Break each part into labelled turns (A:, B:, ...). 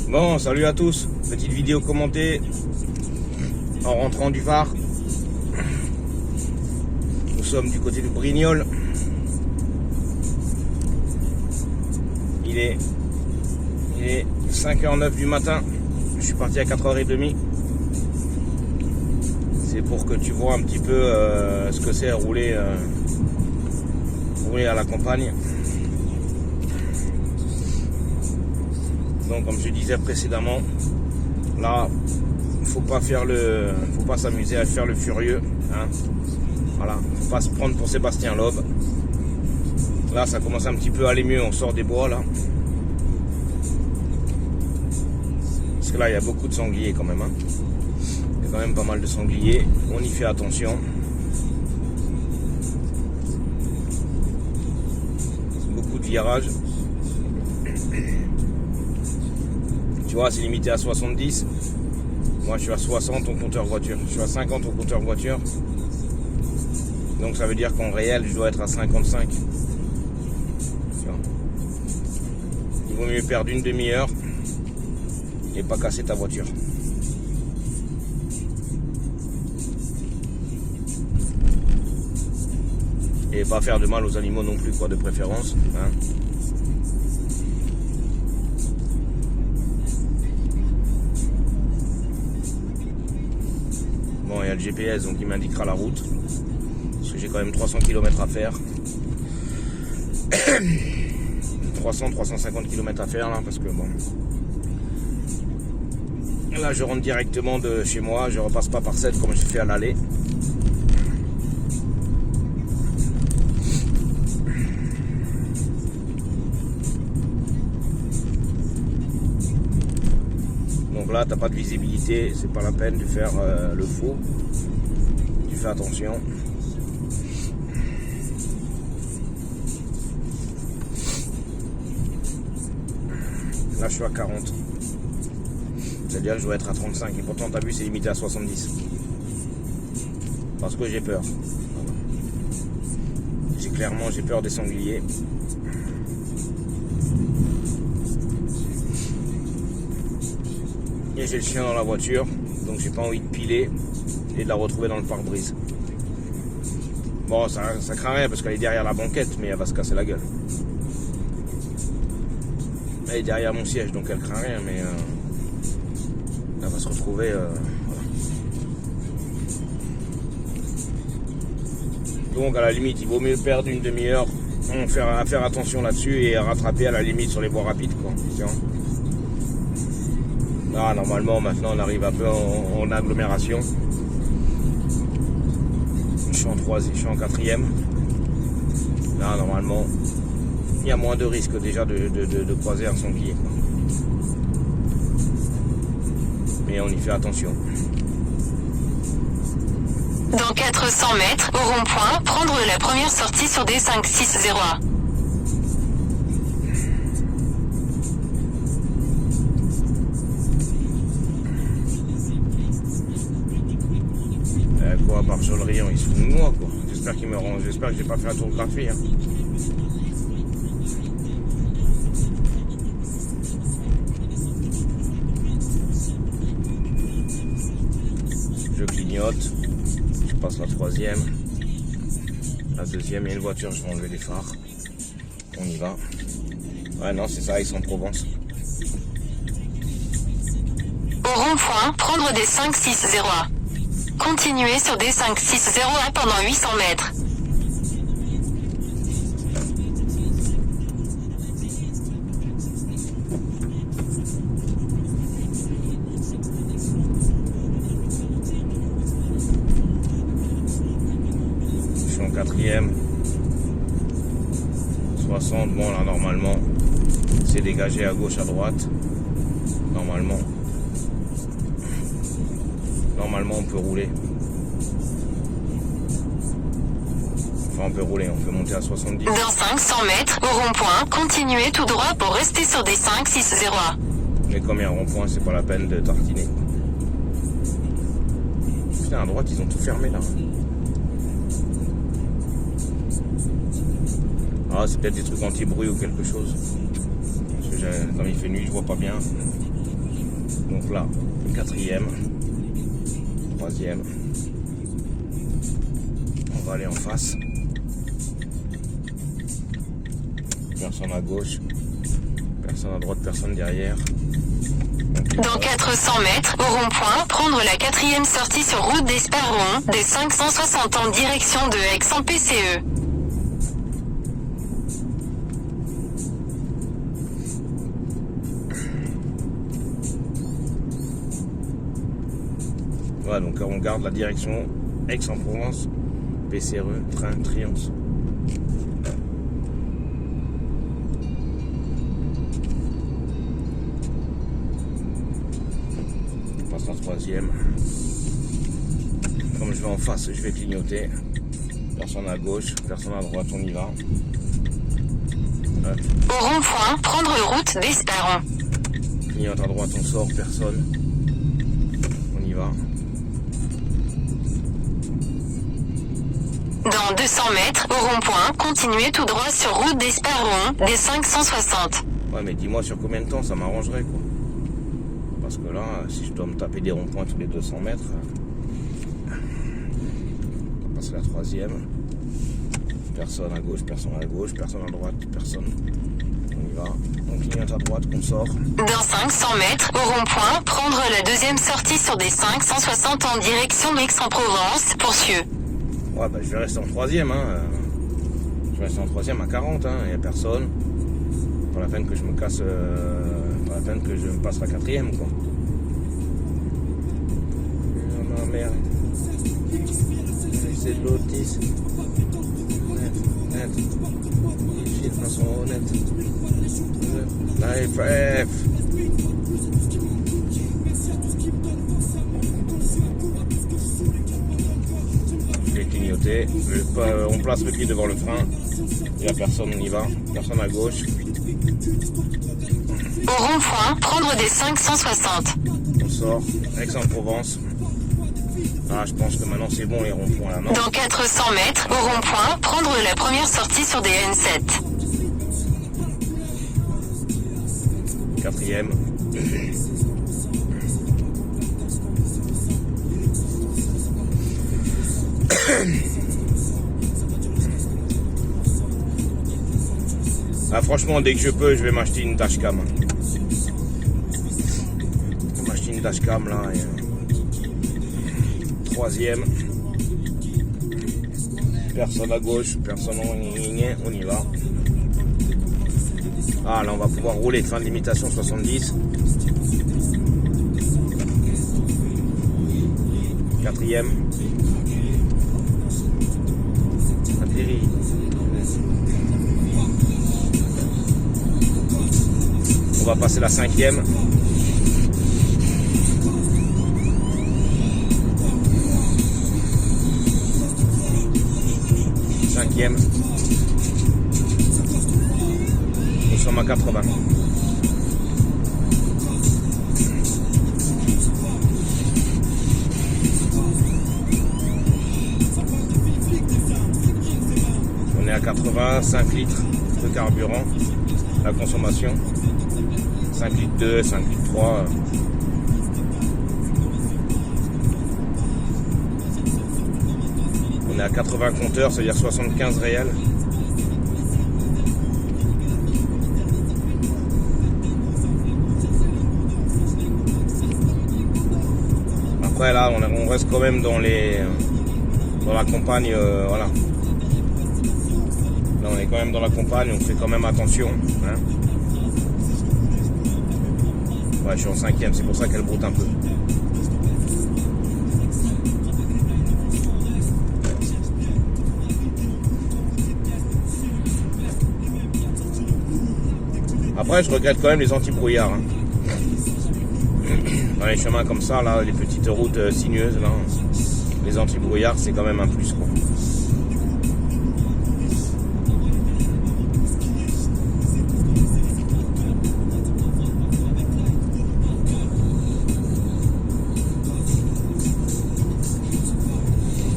A: Bon, salut à tous. Petite vidéo commentée en rentrant du Var. Nous sommes du côté de Brignoles. Il est 5h09 du matin. Je suis parti à 4h30. C'est pour que tu vois un petit peu ce que c'est rouler à la campagne. Donc comme je disais précédemment, là faut pas s'amuser à faire le furieux, hein. Voilà, faut pas se prendre pour Sébastien Loeb. Là ça commence un petit peu à aller mieux, on sort des bois là. Parce que là il y a beaucoup de sangliers quand même, hein. Il y a quand même pas mal de sangliers, on y fait attention. Beaucoup de virages. Tu vois, c'est limité à 70. Moi, je suis à 60 au compteur voiture. Je suis à 50 au compteur voiture. Donc, ça veut dire qu'en réel, je dois être à 55. Il vaut mieux perdre une demi-heure et pas casser ta voiture. Et pas faire de mal aux animaux non plus, quoi, de préférence, hein. Bon, il y a le GPS, donc il m'indiquera la route. Parce que j'ai quand même 300 km à faire. 300-350 km à faire, là, parce que bon... Là, je rentre directement de chez moi, je repasse pas par 7 comme je fais à l'aller. Donc là, t'as pas de visibilité, c'est pas la peine de faire le faux. Tu fais attention. Là, je suis à 40. C'est-à-dire que je dois être à 35. Et pourtant, t'as vu, c'est limité à 70. Parce que j'ai peur. Voilà. J'ai peur des sangliers. Et j'ai le chien dans la voiture, donc j'ai pas envie de piler et de la retrouver dans le pare-brise. Bon, ça craint rien parce qu'elle est derrière la banquette, mais elle va se casser la gueule. Elle est derrière mon siège, donc elle craint rien, mais elle va se retrouver. Voilà. Donc à la limite, il vaut mieux perdre une demi-heure, faire attention là-dessus et rattraper à la limite sur les voies rapides, quoi. Tiens. Là, normalement, maintenant, on arrive un peu en agglomération. Je suis en 4e. Là, normalement, il y a moins de risques déjà de croiser un sanglier, quoi. Mais on y fait attention.
B: Dans 400 mètres, au rond-point, prendre la première sortie sur D560A.
A: Quoi, par Jolrian, il se fout de moi, quoi. J'espère que j'ai pas fait un tour gratuit, hein. Je clignote. Je passe la 3e. La 2e, il y a une voiture, je vais enlever les phares. On y va. Ouais, non, c'est ça, Aix-en-Provence.
B: Au rond-point, prendre des 560A. Continuez sur D560A pendant 800 mètres.
A: Je suis en 4e. 60, bon là normalement, c'est dégagé à gauche, à droite. Normalement, on peut rouler. Enfin, on peut rouler, on peut monter à 70.
B: Dans 500 mètres, au rond-point, continuez tout droit pour rester sur D560A.
A: Mais comme il y a un rond-point, c'est pas la peine de tartiner. Putain, à droite, ils ont tout fermé là. Ah, c'est peut-être des trucs anti-bruit ou quelque chose. Parce que comme il fait nuit, je vois pas bien. Donc là, quatrième, troisième. On va aller en face. Personne à gauche, personne à droite, personne derrière.
B: Dans 400 mètres, au rond-point, prendre la 4e sortie sur route d'Esparron, des 560 en direction de Aix en PCE.
A: Voilà, donc on garde la direction Aix-en-Provence, PCRE, train Triomphe. On passe la troisième. Comme je vais en face, je vais clignoter. Personne à gauche, personne à droite, on y va. Ouais.
B: Au rond-point, prendre route d'Esparron.
A: Clignote à droite, on sort, personne. On y va.
B: Dans 200 mètres, au rond-point, continuez tout droit sur route d'Esparron, des 560.
A: Ouais, mais dis-moi sur combien de temps ça m'arrangerait, quoi. Parce que là, si je dois me taper des ronds-points tous les 200 mètres, on passe la troisième. Personne à gauche, personne à droite, personne. On y va. On clignote à droite, on sort.
B: Dans 500 mètres, au rond-point, prendre la 2e sortie sur des 560 en direction d'Aix-en-Provence, pour Cieux.
A: Ouais, bah je vais rester en troisième, hein. Je vais rester en troisième à 40, hein. Il n'y a personne. Pas la peine que je me casse, pas la peine que je me passe la quatrième, quoi. Oh, ma mère. C'est de l'autisme. Net. Ici, de façon honnête. Life. On place le pied devant le frein. Il n'y a personne, on y va. Personne à gauche.
B: Au rond-point, prendre des 560.
A: On sort. Aix-en-Provence. Ah, je pense que maintenant c'est bon les ronds-points là, non?
B: Dans 400 mètres, au rond-point, prendre la première sortie sur des N7.
A: Quatrième. Ah, franchement, dès que je peux, je vais m'acheter une dashcam. Je vais m'acheter une dashcam là. Et... Troisième. Personne à gauche, personne on y va. Ah, là on va pouvoir rouler. Fin de limitation 70. Quatrième. Atterri. On va passer la cinquième. Cinquième. Nous sommes à 80. On est à 85 litres de carburant. La consommation. 5 litres 2, 5 litres 3. On est à 80 compteurs, c'est-à-dire 75 réels. Après là, on reste quand même dans la campagne, voilà. Là, on est quand même dans la campagne, on fait quand même attention. Hein. Ouais, je suis en cinquième, c'est pour ça qu'elle broute un peu. Après, je regrette quand même les anti-brouillards. Hein. Dans les chemins comme ça, là, les petites routes sinueuses, là, les anti-brouillards, c'est quand même un plus, quoi.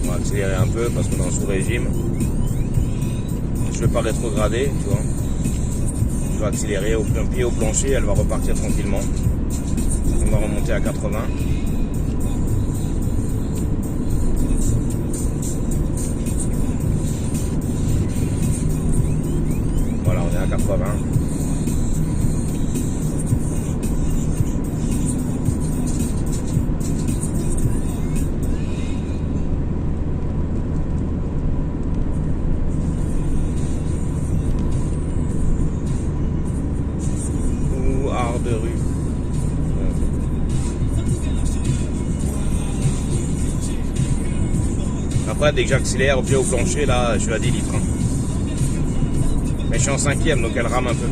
A: On va accélérer un peu parce qu'on est en sous-régime. Je ne vais pas rétrograder, tu vois. Je vais accélérer au pied au plancher, elle va repartir tranquillement. On On va remonter à 80. Voilà, on est à 80. Ou art de rue. Après, dès que j'accélère au pied au plancher, là, je suis à 10 litres. Hein. Mais je suis en 5e, donc elle rame un peu.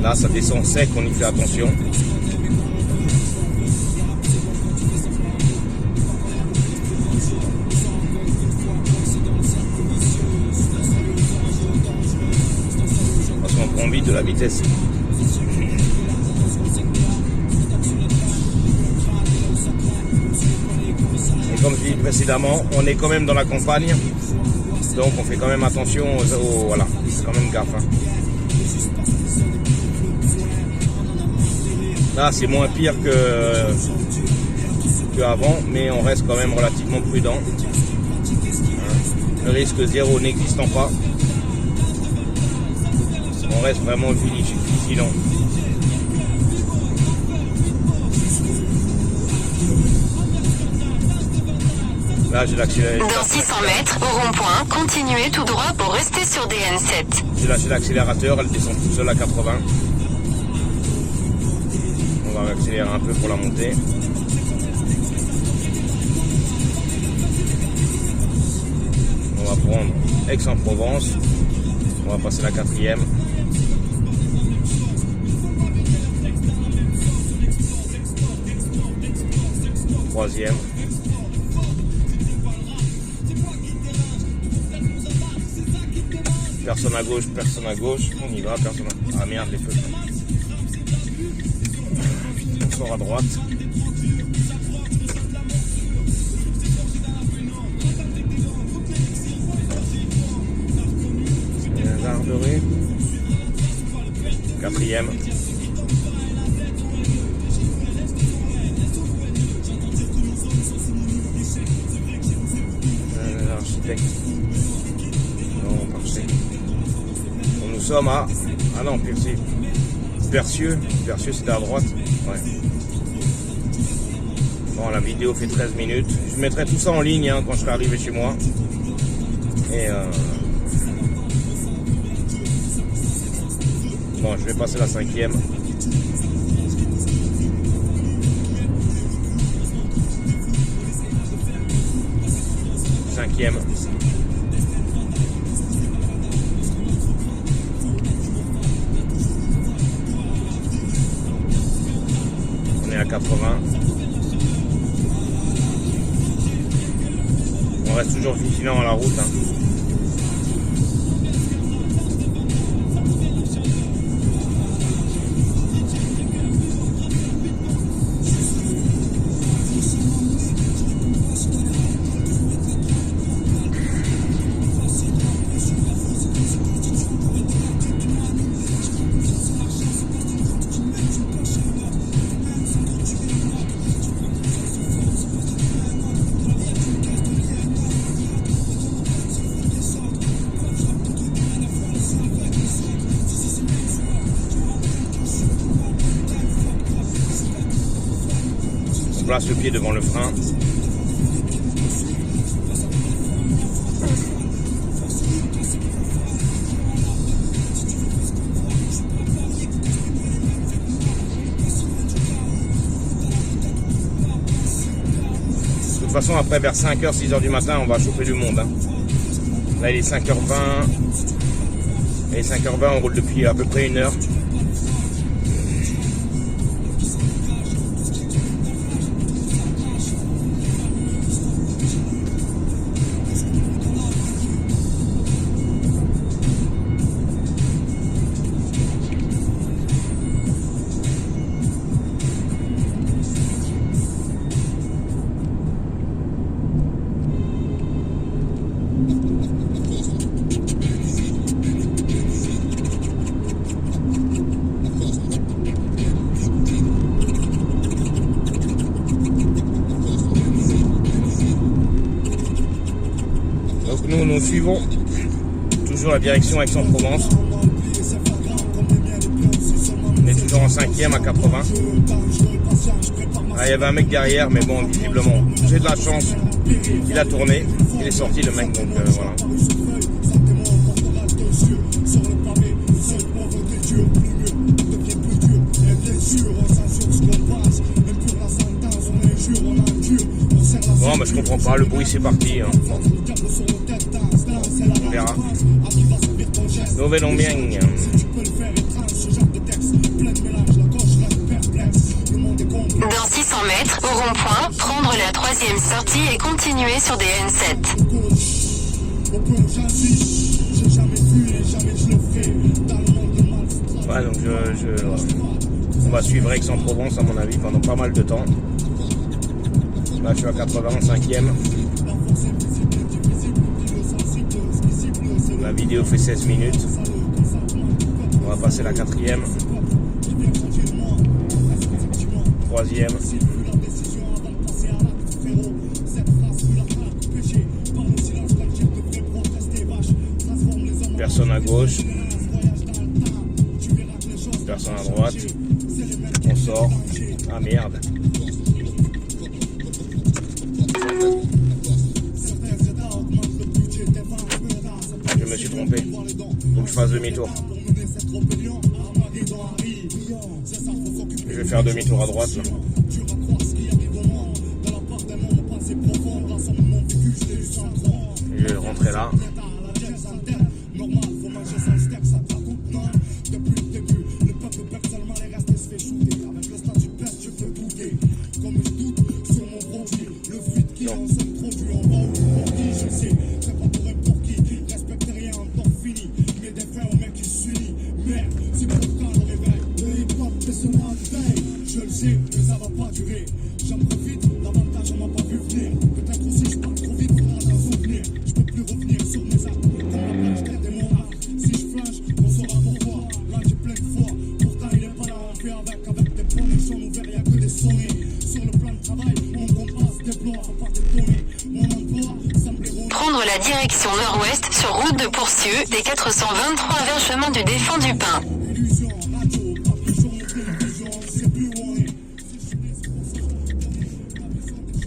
A: Là, ça descend sec, on y fait attention. Parce qu'on prend vite de la vitesse. Et comme je dis précédemment, on est quand même dans la campagne. Donc on fait quand même attention aux voilà, c'est quand même gaffe. Hein. Là c'est moins pire que avant, mais on reste quand même relativement prudent. Le risque zéro n'existant pas, on reste vraiment vigilant. Là, j'ai l'accélérateur.
B: Dans 600 mètres, au rond-point, continuez tout droit pour rester sur DN7.
A: J'ai lâché l'accélérateur, elle descend toute seule à 80. On va accélérer un peu pour la montée. On va prendre Aix-en-Provence. On va passer la 4e. Troisième. Personne à gauche, personne à gauche. On y va, personne à... Ah merde, les feux. On sort à droite. Garderie. 4e. L'architecte. Non, parfait. Nous sommes à... Ah non, Percieux. Percieux, c'était à droite. Ouais. Bon, la vidéo fait 13 minutes. Je mettrai tout ça en ligne hein, quand je serai arrivé chez moi. Et bon, je vais passer la 5e. On est à 80. On reste toujours vigilant à la route. Hein. On place le pied devant le frein. De toute façon, après vers 5h, 6h du matin, on va chauffer du monde. Hein. Là, il est 5h20. Et 5h20, on roule depuis à peu près 1 heure. nous suivons toujours la direction Aix-en-Provence. On est toujours en 5e à 80. Ah, il y avait un mec derrière, mais bon, visiblement, j'ai de la chance. Il a tourné, il est sorti le mec, donc voilà. Bon, mais je comprends pas, le bruit c'est parti. Hein. On verra. Nous verrons bien.
B: Dans 600 mètres, au rond-point, prendre la 3e sortie et continuer sur des N7.
A: Ouais, donc on va suivre Aix-en-Provence à mon avis pendant pas mal de temps. Là, je suis à 85e. La vidéo fait 16 minutes. On va passer la 4e. 3e. Personne à gauche. Personne à droite. On sort. Ah merde. Je me suis trompé. Faut que je fasse demi-tour. Je vais faire demi-tour à droite là. Je vais rentrer là.
B: Prendre la direction nord-ouest sur route de Pourcieux, des 423 vers chemin du Défend du Pin.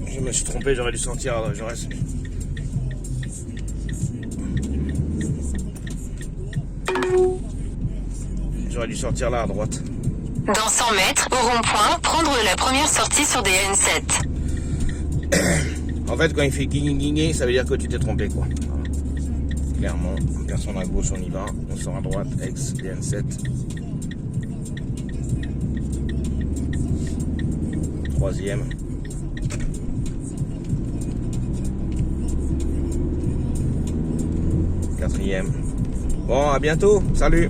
A: Je me suis trompé, j'aurais dû sortir, j'aurais dû sortir là à droite.
B: Dans 100 mètres, au rond-point, prendre la première sortie sur des N7.
A: En fait, quand il fait guigui, ça veut dire que tu t'es trompé, quoi. Voilà. Clairement, personne à gauche, on y va. On sort à droite, Aix, DN7. 3e. 4e. Bon, à bientôt. Salut.